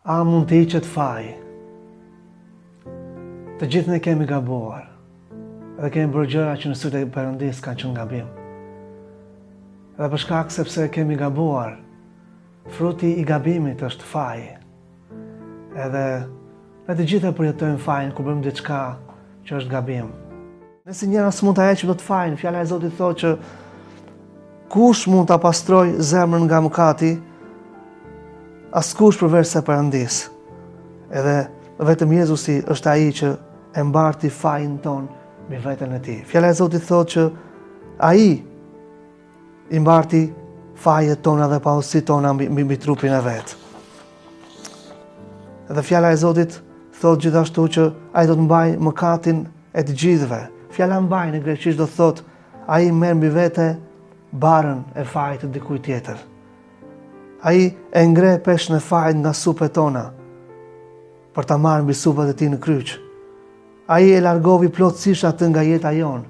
A mund të hiqet faji? Të gjithë ne kemi gabuar dhe kemi bërë gjëra që në sytë e Perëndis kanë qenë gabim. Dhe për shkak sepse kemi gabuar, fruti i gabimit është faji. Edhe ne të gjithë e përjetojmë fajin kur bëjmë diçka që është gabim. Nëse njëra s'mund ta heqë dot fajin, fjala e Zotit thotë që kush mund ta pastroj zemrën nga mëkati, askush përveç se Perëndis. Edhe vetëm Jezusi është ai që e mbarti fajin ton mbi veten e tij. Fjala e Zotit thotë që ai i mbarti fajet tona dhe pahositë tona mbi trupin e vet. Dhe fjala e Zotit thotë gjithashtu që ai do të mbajë mëkatin e të gjithëve. Fjala mbaj në greqisht do thotë ai merr mbi vete barën e fajit të dikujt tjetër. Ai e ngre peshën e fajit nga supet tona për ta marrë mbi supat e tij në kryq. Ai e largovi plotësisht atë nga jeta jonë